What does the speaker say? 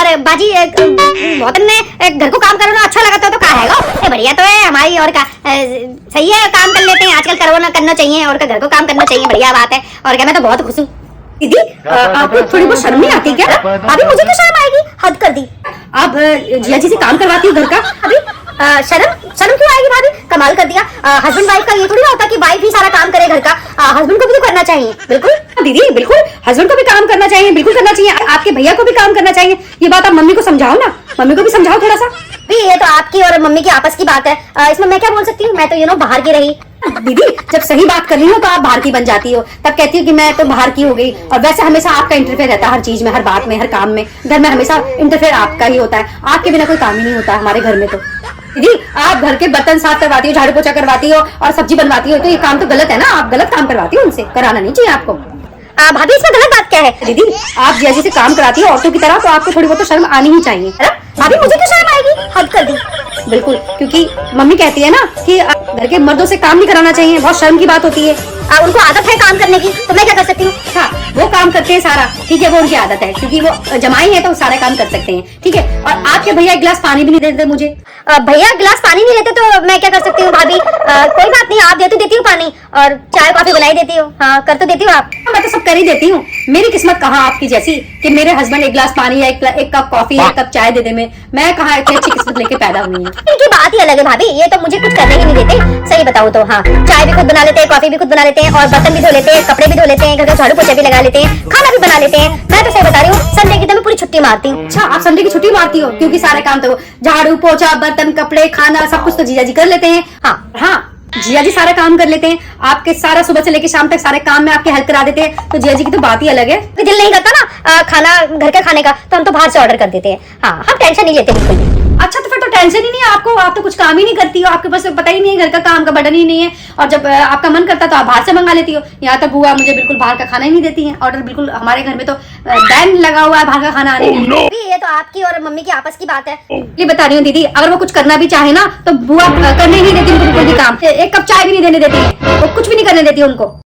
और बाजी मोहतन ने घर को काम करना अच्छा लगा तो कहा है बढ़िया तो है हमारी और का सही है, काम कर लेते हैं आजकल, करना चाहिए और घर को काम करना चाहिए, बढ़िया बात है। और क्या मैं तो बहुत खुश हूँ। दीदी आपको थोड़ी बहुत शर्म नहीं आती क्या? अभी मुझे क्यों शर्म आएगी, हद कर दी। आप जिया जी से काम करवाती हो घर का, अभी शर्म क्यों आएगी भाभी? कमाल कर दिया। हस्बैंड वाइफ का ये थोड़ी होता कि वाइफ ही सारा काम करे घर का, हस्बैंड को भी तो करना चाहिए। बिल्कुल दीदी, बिल्कुल हस्बैंड को भी काम करना चाहिए, बिल्कुल करना चाहिए। आपके भैया को भी काम करना चाहिए। ये बात आप मम्मी को समझाओ ना, मम्मी को भी समझाओ थोड़ा सा। ये तो आपकी और मम्मी की आपस की बात है, इसमें मैं क्या बोल सकती हूँ? मैं तो बाहर की रही। दीदी जब सही बात कर रही हो तो आप बाहर की बन जाती हो, तब कहती हो कि मैं तो बाहर की हो गई। और वैसे हमेशा आपका इंटरफेयर रहता है हर चीज में, हर बात में, हर काम में। घर में हमेशा इंटरफेयर आपका ही होता है, आपके बिना कोई काम ही नहीं होता हमारे घर में। तो दीदी आप घर के बर्तन साफ करवाती हो, झाड़ू पोछा करवाती हो और सब्जी बनवाती हो, तो ये काम तो गलत है ना, आप गलत काम करवाती हो, उनसे कराना नहीं चाहिए आपको। भाभी इसमें गलत बात क्या है? दीदी आप जैसे से काम कराती हो औरतों की तरह, तो आपको थोड़ी बहुत तो शर्म आनी ही चाहिए। भाभी मुझे क्यों शर्म आएगी, हद कर दी। बिल्कुल, क्योंकि मम्मी कहती है ना कि घर के मर्दों से काम नहीं कराना चाहिए, बहुत शर्म की बात होती है। उनको आदत है काम करने की, तो मैं क्या कर सकती हूँ? हाँ वो काम करते हैं सारा, ठीक है, वो उनकी आदत है, क्योंकि वो जमाई है तो सारा काम कर सकते हैं, ठीक है। और आपके भैया एक गिलास पानी भी नहीं देते मुझे। भैया गिलास पानी नहीं लेते तो मैं क्या कर सकती हूँ भाभी? कोई बात नहीं, आप देती हूँ पानी और चाय कॉफी बनाई देती हूँ। हाँ कर तो देती हूँ आप। मैं तो सब कर ही देती हूँ। मेरी किस्मत कहाँ आपकी जैसी कि मेरे हस्बैंड एक गिलास पानी या एक कप कॉफी या एक कप चाय दे दे। मैं कहाँ इतनी अच्छी किस्मत लेके पैदा हुई हूँ। इनकी बात ही अलग है भाभी, ये तो मुझे कुछ करने ही नहीं देते। सही बताऊँ तो हाँ, चाय भी खुद बना लेते हैं, कॉफी भी खुद बना लेते हैं और बर्तन भी धो लेते हैं, कपड़े भी धो लेते हैं, घर का झाड़ू पोछा भी लगा लेते हैं, खाना भी बना लेते हैं। मैं तो सही बता रही हूँ, संडे की तो मैं पूरी छुट्टी मारती हूँ। अच्छा आप संडे की छुट्टी मारती हो? क्योंकि सारे काम तो झाड़ू पोछा बर्तन कपड़े खाना सब कुछ तो जीजा जी कर लेते हैं। हाँ जिया जी सारा काम कर लेते हैं, आपके सारा सुबह से लेकर शाम तक सारे काम में आपकी हेल्प करा देते हैं, तो जिया जी की तो बात ही अलग है। दिल नहीं करता ना खाना घर का खाने का, तो हम तो बाहर से ऑर्डर कर देते हैं। हाँ हम टेंशन नहीं लेते बिल्कुल भी। अच्छा तो फिर तो टेंशन ही नहीं है आपको, आप तो कुछ काम ही नहीं करती हो, आपके पास पता ही नहीं है घर का काम का बटन ही नहीं है। और जब आपका मन करता तो आप बाहर से मंगा लेती हो। यहाँ तक बुआ मुझे बिल्कुल बाहर का खाना ही नहीं देती है ऑर्डर, बिल्कुल हमारे घर में तो बैन लगा हुआ है बाहर का खाना आने के लिए। ये तो आपकी और मम्मी की आपस की बात है। ये बता रही हूँ दीदी, अगर वो कुछ करना भी चाहे ना तो बुआ करने ही देती उनको बिल्कुल भी काम। एक कप चाय भी नहीं देने देती है, वो कुछ भी नहीं करने देती उनको।